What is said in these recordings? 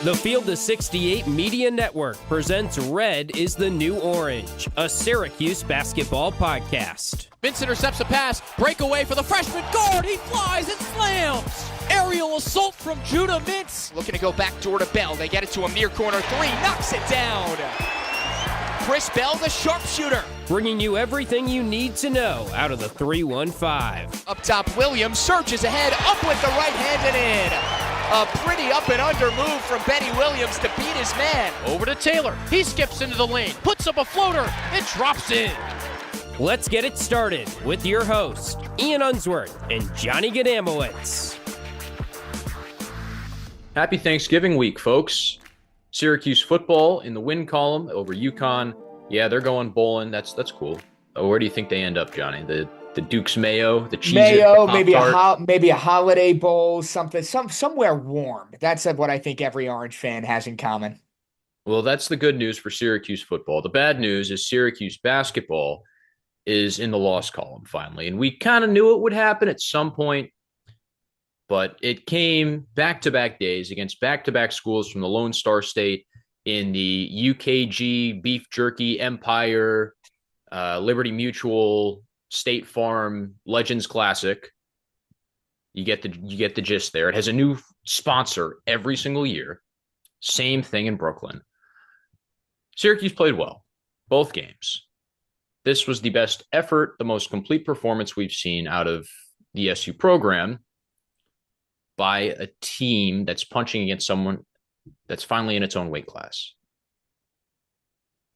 The Field of 68 Media Network presents Red is the New Orange, a Syracuse basketball podcast. Vince intercepts a pass, breakaway for the freshman guard, he flies and slams! Aerial assault from Judah Mintz. Looking to go back door to Bell, they get it to a near corner three, knocks it down! Chris Bell, the sharpshooter. Bringing you everything you need to know out of the 315. Up top, Williams surges ahead, up with the right hand and in. A pretty up and under move from Benny Williams to beat his man. Over to Taylor, he skips into the lane, puts up a floater, it drops in. Let's get it started with your hosts, Ian Unsworth and Johnny Gadamowitz. Happy Thanksgiving week, folks. Syracuse football in the win column over UConn. Yeah, they're going bowling. That's cool. Oh, where do you think they end up, Johnny? The Duke's Mayo, the cheese, Mayo, maybe a holiday bowl, somewhere warm. That's what I think every Orange fan has in common. Well, that's the good news for Syracuse football. The bad news is Syracuse basketball is in the loss column finally, and we kind of knew it would happen at some point, but it came back-to-back days against back-to-back schools from the Lone Star State in the UKG, Beef Jerky, Empire, Liberty Mutual, State Farm Legends Classic. You get the gist there. It has a new sponsor every single year. Same thing in Brooklyn. Syracuse played well, both games. This was the best effort, the most complete performance we've seen out of the SU program by a team that's punching against someone that's finally in its own weight class.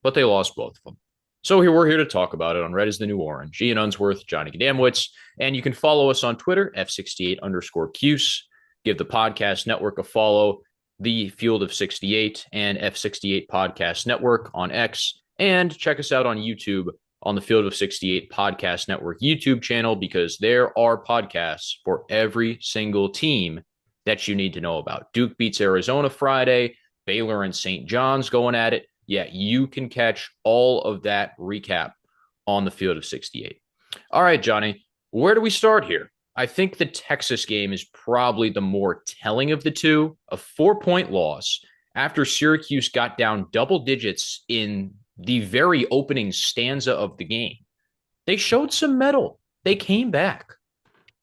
But they lost both of them. So we're here to talk about it on Red is the New Orange. Ian Unsworth, Johnny Gadamowitz, and you can follow us on Twitter, F68_Cuse. Give the podcast network a follow, the Field of 68 and F68 Podcast Network on X, and check us out on YouTube on the Field of 68 Podcast Network YouTube channel, because there are podcasts for every single team that you need to know about. Duke beats Arizona Friday, Baylor and St. John's going at it. Yeah, you can catch all of that recap on the Field of 68. All right, Johnny, where do we start here? I think the Texas game is probably the more telling of the two. A 4-point loss after Syracuse got down double digits in the very opening stanza of the game. They showed some mettle. They came back.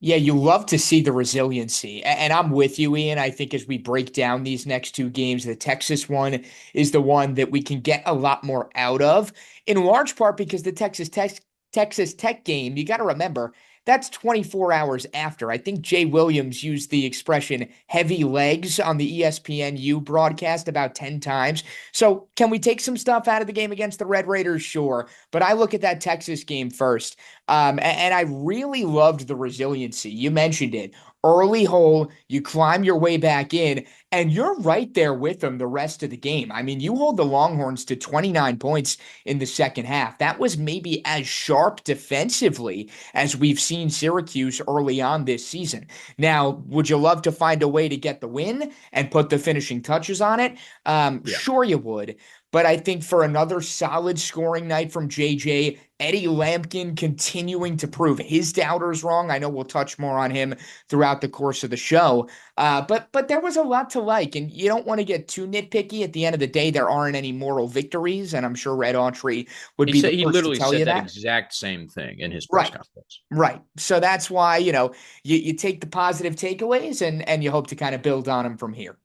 Yeah, you love to see the resiliency. And I'm with you, Ian. I think as we break down these next two games, the Texas one is the one that we can get a lot more out of, in large part because the Texas Tech game, you got to remember, that's 24 hours after. I think Jay Williams used the expression heavy legs on the ESPNU broadcast about 10 times. So can we take some stuff out of the game against the Red Raiders? Sure. But I look at that Texas game first. And I really loved the resiliency. You mentioned it. Early hole, you climb your way back in, and you're right there with them the rest of the game. I mean, you hold the Longhorns to 29 points in the second half. That was maybe as sharp defensively as we've seen Syracuse early on this season. Now, would you love to find a way to get the win and put the finishing touches on it? Yeah. Sure you would. But I think for another solid scoring night from JJ, Eddie Lampkin continuing to prove his doubters wrong. I know we'll touch more on him throughout the course of the show. But there was a lot to like, and you don't want to get too nitpicky. At the end of the day, there aren't any moral victories, and I'm sure Red Autry would be the first to tell you that. He literally said that exact same thing in his press conference. Right. So that's why, you take the positive takeaways and you hope to kind of build on them from here.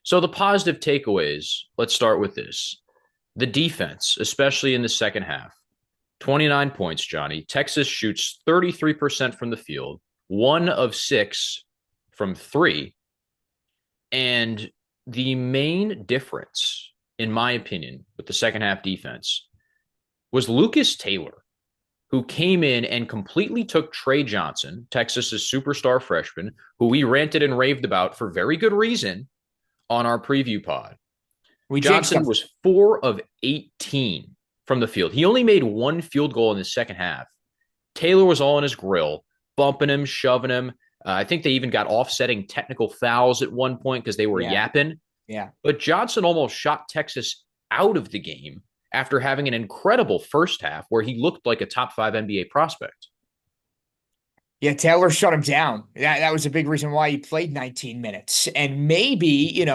So the positive takeaways, let's start with this. The defense, especially in the second half, 29 points, Johnny. Texas shoots 33% from the field, 1 of 6 from 3. And the main difference, in my opinion, with the second half defense was Lucas Taylor, who came in and completely took Trey Johnson, Texas's superstar freshman, who we ranted and raved about for very good reason on our preview pod. Johnson was 4 of 18 from the field. He only made 1 field goal in the second half. Taylor was all in his grill, bumping him, shoving him. I think they even got offsetting technical fouls at one point because they were yapping. Yeah. But Johnson almost shot Texas out of the game after having an incredible first half where he looked like a top 5 NBA prospect. Yeah, Taylor shut him down. That was a big reason why he played 19 minutes. And maybe,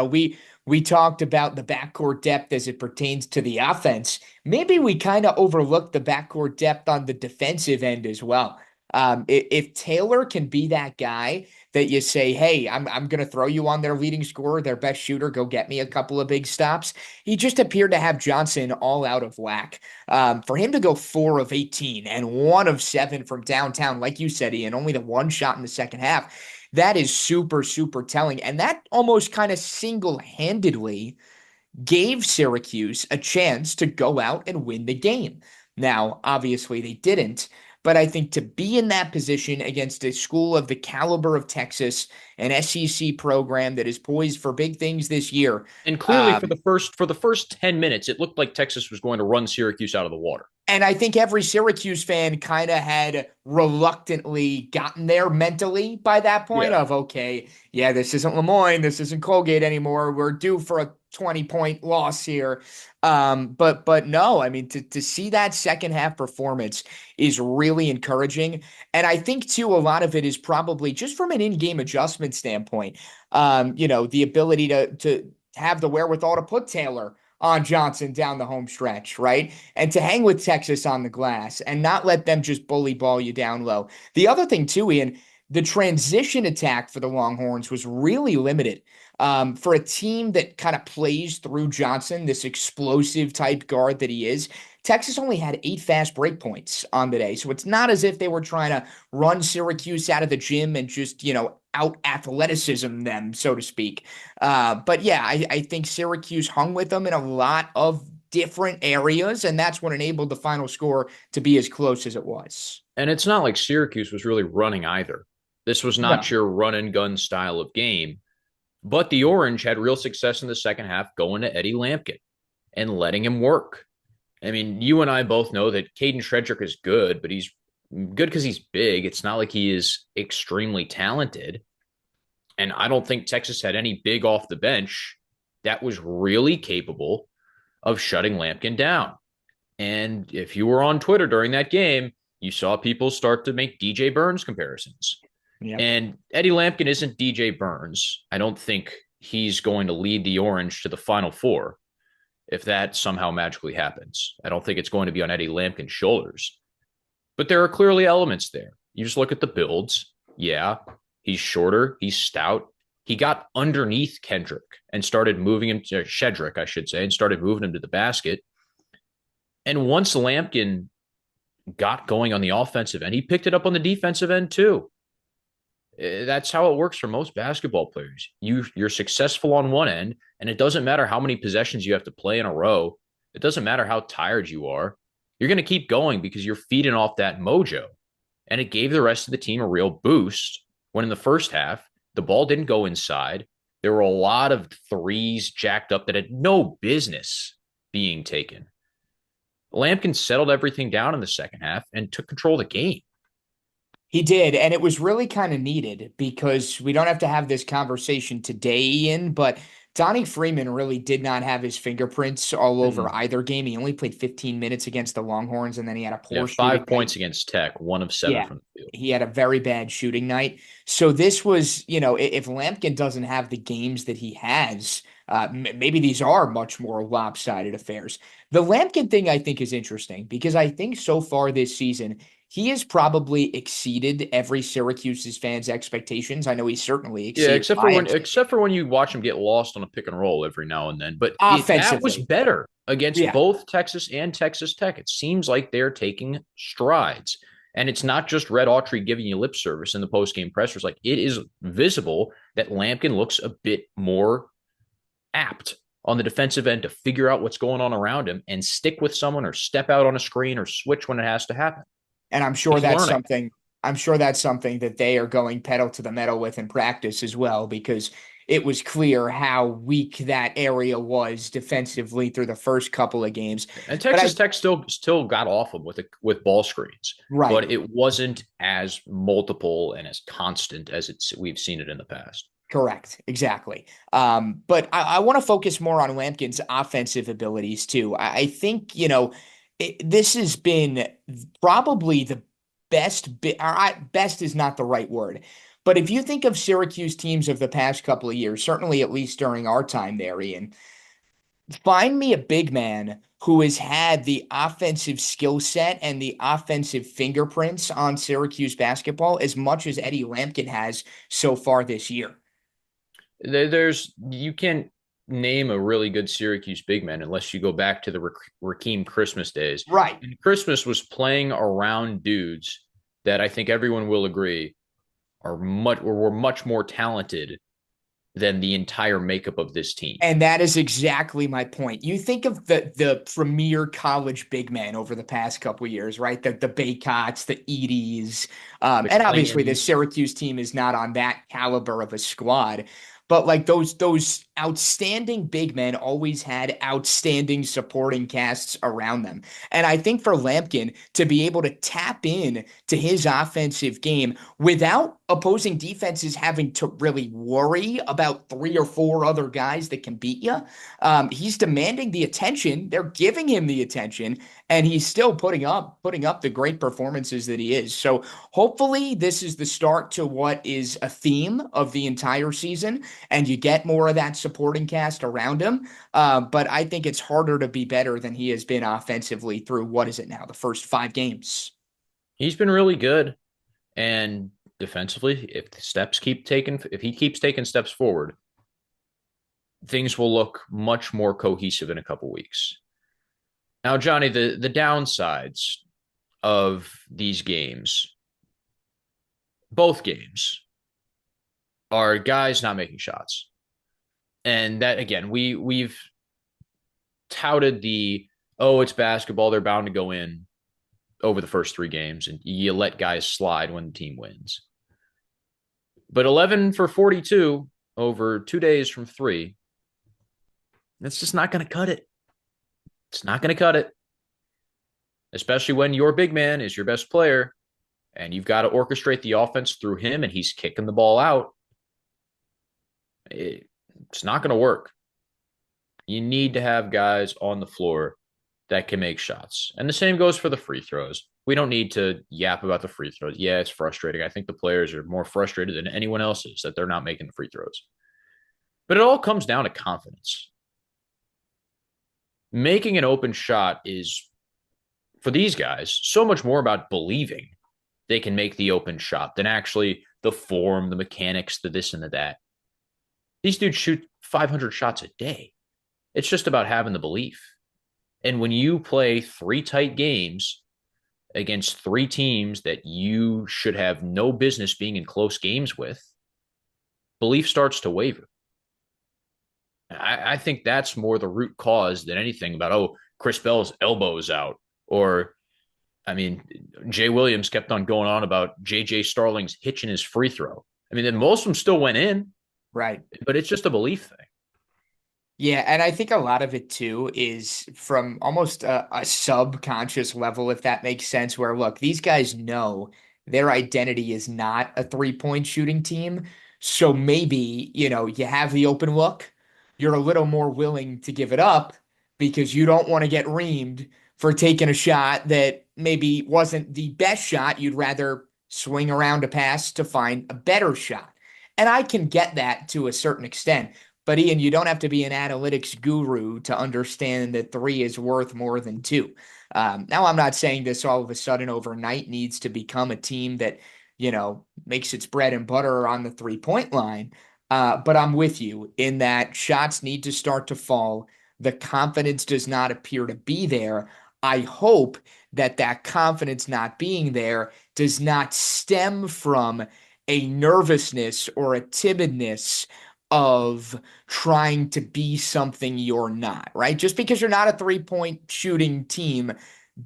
we talked about the backcourt depth as it pertains to the offense. Maybe we kind of overlooked the backcourt depth on the defensive end as well. If Taylor can be that guy that you say, hey, I'm going to throw you on their leading scorer, their best shooter, go get me a couple of big stops. He just appeared to have Johnson all out of whack. For him to go 4 of 18 and 1 of 7 from downtown, like you said, Ian, only the one shot in the second half, that is super, super telling. And that almost kind of single-handedly gave Syracuse a chance to go out and win the game. Now, obviously, they didn't, but I think to be in that position against a school of the caliber of Texas, an SEC program that is poised for big things this year. And clearly for the first 10 minutes, it looked like Texas was going to run Syracuse out of the water. And I think every Syracuse fan kind of had reluctantly gotten there mentally by that point of, okay, yeah, this isn't Lemoyne, this isn't Colgate anymore. We're due for a 20-point loss here. But no, I mean, to see that second half performance is really encouraging. And I think, too, a lot of it is probably just from an in-game adjustment standpoint, the ability to have the wherewithal to put Taylor on Johnson down the home stretch, right? And to hang with Texas on the glass and not let them just bully ball you down low. The other thing too, Ian, the transition attack for the Longhorns was really limited. For a team that kind of plays through Johnson, this explosive type guard that he is, Texas only had 8 fast break points on the day. So it's not as if they were trying to run Syracuse out of the gym and just, out athleticism them, so to speak. But yeah, I think Syracuse hung with them in a lot of different areas, and that's what enabled the final score to be as close as it was. And it's not like Syracuse was really running either. This was not your run and gun style of game. But the Orange had real success in the second half going to Eddie Lampkin and letting him work. I mean, you and I both know that Caden Shredrick is good, but he's good because he's big. It's not like he is extremely talented. And I don't think Texas had any big off the bench that was really capable of shutting Lampkin down. And if you were on Twitter during that game, you saw people start to make DJ Burns comparisons. Yep. And Eddie Lampkin isn't DJ Burns. I don't think he's going to lead the Orange to the Final Four if that somehow magically happens. I don't think it's going to be on Eddie Lampkin's shoulders. But there are clearly elements there. You just look at the builds. Yeah, he's shorter. He's stout. He got underneath Kendrick and started moving him to Shedrick, I should say, and started moving him to the basket. And once Lampkin got going on the offensive end, he picked it up on the defensive end too. That's how it works for most basketball players. You're successful on one end, and it doesn't matter how many possessions you have to play in a row. It doesn't matter how tired you are. You're going to keep going because you're feeding off that mojo. And it gave the rest of the team a real boost when in the first half, the ball didn't go inside. There were a lot of threes jacked up that had no business being taken. Lampkin settled everything down in the second half and took control of the game. He did, and it was really kind of needed because we don't have to have this conversation today, Ian, but Donnie Freeman really did not have his fingerprints all over either game. He only played 15 minutes against the Longhorns, and then he had a poor 5 points against Tech, 1 of 7 from the field. He had a very bad shooting night. So this was, if Lampkin doesn't have the games that he has, maybe these are much more lopsided affairs. The Lampkin thing, I think, is interesting because I think so far this season, he has probably exceeded every Syracuse's fans' expectations. I know he certainly exceeded. Yeah, except for when you watch him get lost on a pick and roll every now and then. But that was better against both Texas and Texas Tech. It seems like they're taking strides. And it's not just Red Autry giving you lip service in the postgame pressers. Like, it is visible that Lampkin looks a bit more apt on the defensive end to figure out what's going on around him and stick with someone or step out on a screen or switch when it has to happen. And I'm sure that's something that they are going pedal to the metal with in practice as well, because it was clear how weak that area was defensively through the first couple of games. And Texas Tech still got off them with ball screens, right? But it wasn't as multiple and as constant as we've seen it in the past. Correct. Exactly. But I want to focus more on Lampkin's offensive abilities too. I think, this has been probably the best is not the right word. But if you think of Syracuse teams of the past couple of years, certainly at least during our time there, Ian, find me a big man who has had the offensive skill set and the offensive fingerprints on Syracuse basketball as much as Eddie Lampkin has so far this year. You can't name a really good Syracuse big man unless you go back to the Rakeem Christmas days. Right. And Christmas was playing around dudes that I think everyone will agree were much more talented than the entire makeup of this team. And that is exactly my point. You think of the premier college big men over the past couple of years, right? The Baycotts, the Edys, and obviously the Syracuse team is not on that caliber of a squad. But like those outstanding big men always had outstanding supporting casts around them. And I think for Lampkin to be able to tap in to his offensive game without opposing defenses having to really worry about 3 or 4 other guys that can beat you, he's demanding the attention. They're giving him the attention, and he's still putting up the great performances that he is. So hopefully this is the start to what is a theme of the entire season, and you get more of that supporting cast around him. But I think it's harder to be better than he has been offensively through, what is it now, the first 5 games. He's been really good. And defensively, if he keeps taking steps forward, things will look much more cohesive in a couple weeks. Now, Johnny, the downsides of these games, both games, are guys not making shots. And that, again, we've touted it's basketball, they're bound to go in over the first 3 games, and you let guys slide when the team wins. But 11 for 42 over 2 days from 3, that's just not going to cut it. It's not going to cut it, especially when your big man is your best player and you've got to orchestrate the offense through him and he's kicking the ball out. It's not going to work. You need to have guys on the floor that can make shots. And the same goes for the free throws. We don't need to yap about the free throws. Yeah, it's frustrating. I think the players are more frustrated than anyone else is that they're not making the free throws. But it all comes down to confidence. Making an open shot is, for these guys, so much more about believing they can make the open shot than actually the form, the mechanics, the this and the that. These dudes shoot 500 shots a day. It's just about having the belief. And when you play 3 tight games against 3 teams that you should have no business being in close games with, belief starts to waver. I think that's more the root cause than anything about, Chris Bell's elbow's out. Or, Jay Williams kept on going on about J.J. Starling's hitching his free throw. Then most of them still went in. Right. But it's just a belief thing. Yeah, and I think a lot of it too is from almost a subconscious level, if that makes sense, where look, these guys know their identity is not a 3-point shooting team. So maybe, you have the open look, you're a little more willing to give it up because you don't want to get reamed for taking a shot that maybe wasn't the best shot. You'd rather swing around a pass to find a better shot. And I can get that to a certain extent. But Ian, you don't have to be an analytics guru to understand that 3 is worth more than 2. Now, I'm not saying this all of a sudden overnight needs to become a team that, makes its bread and butter on the 3-point line. But I'm with you in that shots need to start to fall. The confidence does not appear to be there. I hope that confidence not being there does not stem from a nervousness or a timidness of trying to be something you're not, right? Just because you're not a 3-point shooting team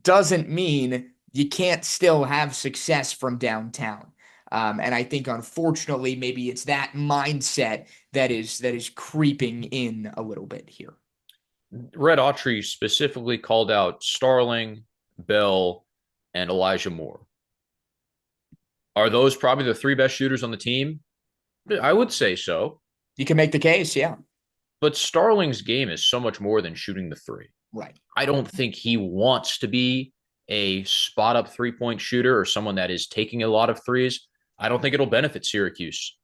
doesn't mean you can't still have success from downtown. And I think, unfortunately, maybe it's that mindset that is creeping in a little bit here. Red Autry specifically called out Starling, Bell, and Elijah Moore. Are those probably the 3 best shooters on the team? I would say so. You can make the case, yeah. But Starling's game is so much more than shooting the 3. Right. I don't think he wants to be a spot up 3-point shooter or someone that is taking a lot of threes, I don't think it'll benefit Syracuse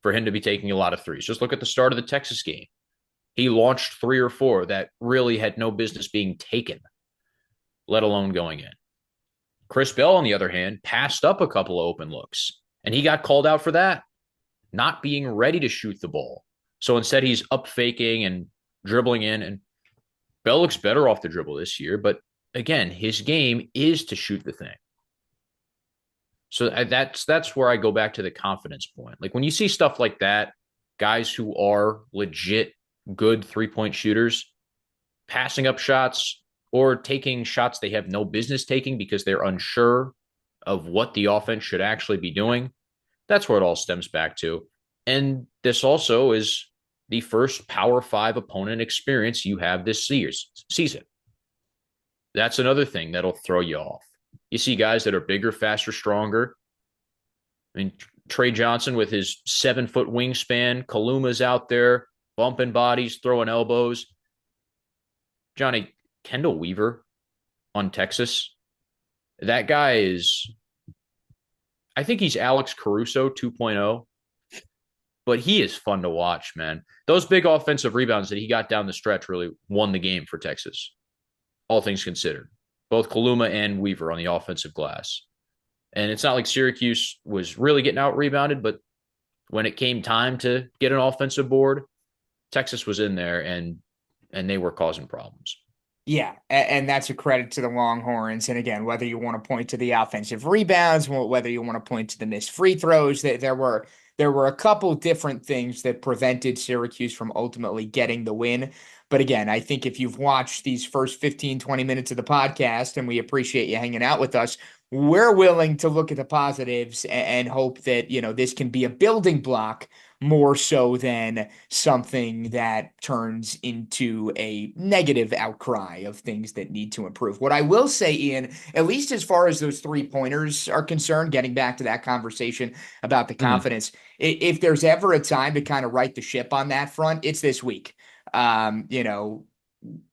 for him to be taking a lot of threes. Just look at the start of the Texas game. He launched 3 or 4 that really had no business being taken, let alone going in. Chris Bell, on the other hand, passed up a couple of open looks, and he got called out for that, not being ready to shoot the ball. So instead, he's up faking and dribbling in, and Bell looks better off the dribble this year. But again, his game is to shoot the thing. So that's where I go back to the confidence point. Like when you see stuff like that, guys who are legit good 3-point shooters passing up shots or taking shots they have no business taking because they're unsure of what the offense should actually be doing, that's where it all stems back to. And this also is the first Power 5 opponent experience you have this season. That's another thing that'll throw you off. You see guys that are bigger, faster, stronger. I mean, Trey Johnson with his 7-foot wingspan, Kaluma's out there bumping bodies, throwing elbows. Johnny, Kendall Weaver on Texas, that guy is, I think he's Alex Caruso 2.0, but he is fun to watch, man. Those big offensive rebounds that he got down the stretch really won the game for Texas, all things considered. Both Kaluma and Weaver on the offensive glass. And it's not like Syracuse was really getting out-rebounded, but when it came time to get an offensive board, Texas was in there, and they were causing problems. Yeah, and that's a credit to the Longhorns. And again, whether you want to point to the offensive rebounds, whether you want to point to the missed free throws, there were a couple different things that prevented Syracuse from ultimately getting the win. But again, I think if you've watched these first 15, 20 minutes of the podcast, and we appreciate you hanging out with us, we're willing to look at the positives and hope that, this can be a building block more so than something that turns into a negative outcry of things that need to improve. What I will say, Ian, at least as far as those 3-pointers are concerned, getting back to that conversation about the confidence, if there's ever a time to kind of right the ship on that front, it's this week.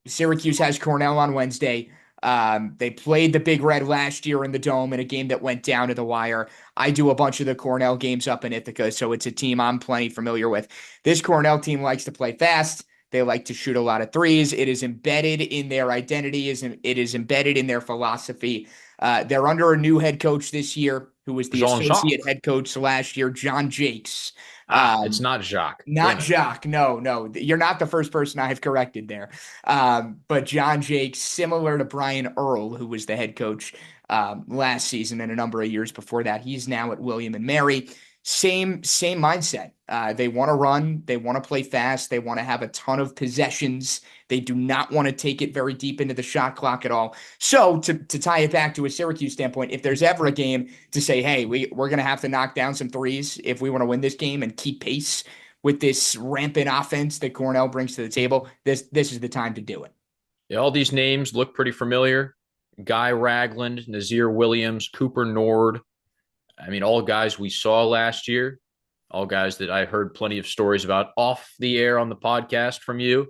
Syracuse has Cornell on Wednesday. They played the Big Red last year in the Dome in a game that went down to the wire. I do a bunch of the Cornell games up in Ithaca, so it's a team I'm plenty familiar with. This Cornell team likes to play fast. They like to shoot a lot of threes. It is embedded in their identity. It is embedded in their philosophy. They're under a new head coach this year, who was the associate head coach last year, John Jakes. It's not Jacques. Not Jacques. No. You're not the first person I have corrected there. But John Jakes, similar to Brian Earl, who was the head coach last season and a number of years before that. He's now at William and Mary. Same mindset. They want to run. They want to play fast. They want to have a ton of possessions. They do not want to take it very deep into the shot clock at all. So to tie it back to a Syracuse standpoint, if there's ever a game to say, hey, we're going to have to knock down some threes if we want to win this game and keep pace with this rampant offense that Cornell brings to the table, this is the time to do it. Yeah, all these names look pretty familiar. Guy Ragland, Nazir Williams, Cooper Nord. I mean, all guys we saw last year, all guys that I heard plenty of stories about off the air on the podcast from you.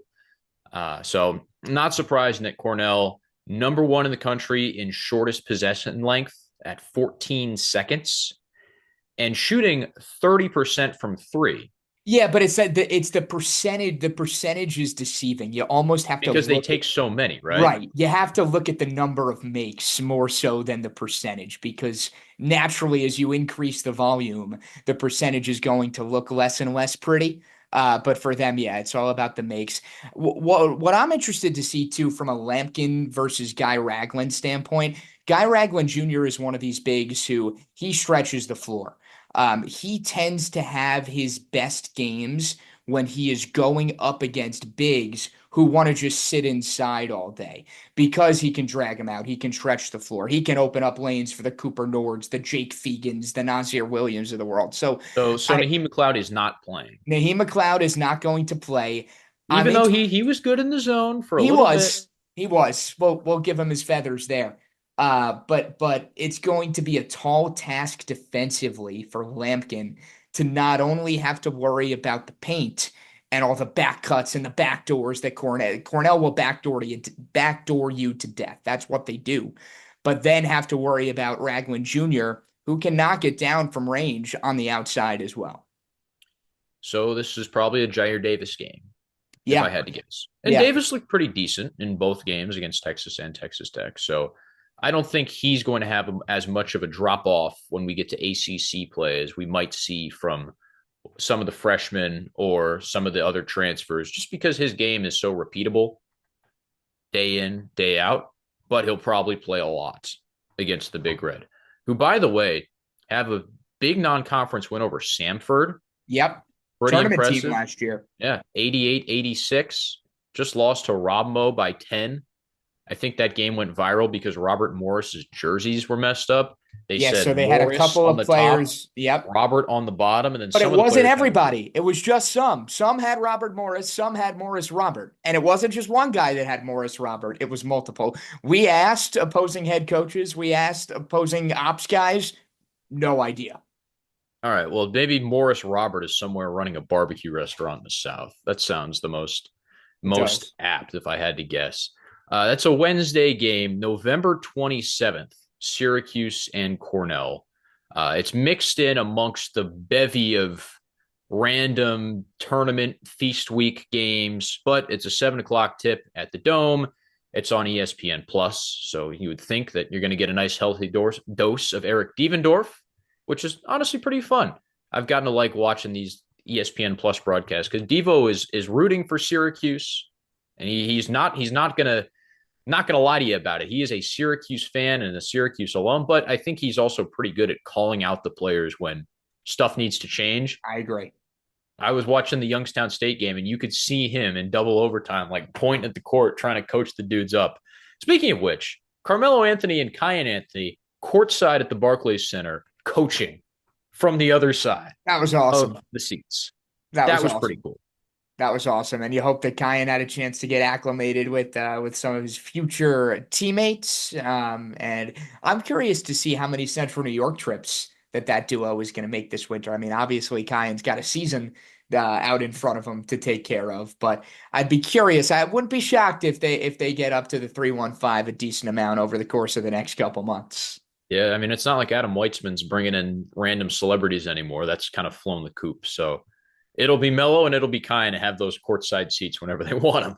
So not surprising that Cornell, number 1 in the country in shortest possession length at 14 seconds and shooting 30% from 3. Yeah, but it's the percentage. The percentage is deceiving. You almost have to, because they take so many, right? Right. You have to look at the number of makes more so than the percentage, because naturally, as you increase the volume, the percentage is going to look less and less pretty. But for them, yeah, it's all about the makes. What I'm interested to see too, from a Lampkin versus Guy Ragland standpoint, Guy Ragland Jr. is one of these bigs who he stretches the floor. He tends to have his best games when he is going up against bigs who want to just sit inside all day, because he can drag them out. He can stretch the floor. He can open up lanes for the Cooper Nords, the Jake Fegans, the Nazir Williams of the world. So Naheem McLeod is not playing. Naheem McLeod is not going to play. Even though he was good in the zone for a little bit. He was. We'll give him his feathers there. But it's going to be a tall task defensively for Lampkin to not only have to worry about the paint and all the back cuts and the back doors that Cornell will backdoor you to death. That's what they do. but then have to worry about Ragland Jr., who can knock it down from range on the outside as well. So this is probably a Jair Davis game, if I Yeah. had to guess. And Yeah. Davis looked pretty decent in both games against Texas and Texas Tech. So I don't think he's going to have as much of a drop off when we get to ACC play as we might see from some of the freshmen or some of the other transfers, just because his game is so repeatable day in, day out. But he'll probably play a lot against the Big Red, who, by the way, have a big non-conference win over Samford. Yep. Pretty Tournament impressive team last year. Yeah, 88-86. Just lost to Robmo by 10. I think that game went viral because Robert Morris's jerseys were messed up. They said so they had a couple on of the players. top, Yep. Robert on the bottom, and then But some it of the wasn't players everybody. It was just some. Some had Robert Morris, some had Morris Robert. And it wasn't just one guy that had Morris Robert. It was multiple. We asked opposing head coaches, we asked opposing ops guys, no idea. All right, well, maybe Morris Robert is somewhere running a barbecue restaurant in the South. That sounds the most apt, if I had to guess. That's a Wednesday game, November 27th, Syracuse and Cornell. It's mixed in amongst the bevy of random tournament feast week games, but it's a 7 o'clock tip at the Dome. It's on ESPN Plus, so you would think that you're going to get a nice healthy dose of Eric Devendorf, which is honestly pretty fun. I've gotten to like watching these ESPN Plus broadcasts because Devo is rooting for Syracuse, and he's not gonna lie to you about it. He is a Syracuse fan and a Syracuse alum, but I think he's also pretty good at calling out the players when stuff needs to change. I agree. I was watching the Youngstown State game, and you could see him in double overtime, like pointing at the court, trying to coach the dudes up. Speaking of which, Carmelo Anthony and Kyan Anthony courtside at the Barclays Center, coaching from the other side. That was awesome. Of the seats. That was was awesome. pretty cool. That was awesome. And you hope that Kyan had a chance to get acclimated with some of his future teammates. And I'm curious to see how many Central New York trips that duo is going to make this winter. I mean, obviously Kyan's got a season out in front of him to take care of, but I'd be curious. I wouldn't be shocked if they get up to the 315 a decent amount over the course of the next couple months. Yeah, I mean, it's not like Adam Weitzman's bringing in random celebrities anymore. That's kind of flown the coop. So it'll be Mello and it'll be Kyan to have those courtside seats whenever they want them.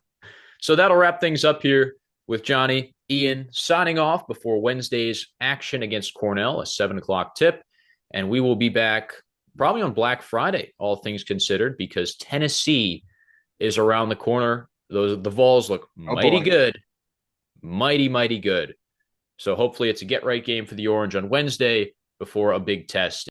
So that'll wrap things up here with Johnny, Ian signing off before Wednesday's action against Cornell, a 7 o'clock tip. And we will be back probably on Black Friday, all things considered, because Tennessee is around the corner. The Vols look mighty good. Mighty, mighty good. So hopefully it's a get-right game for the Orange on Wednesday before a big test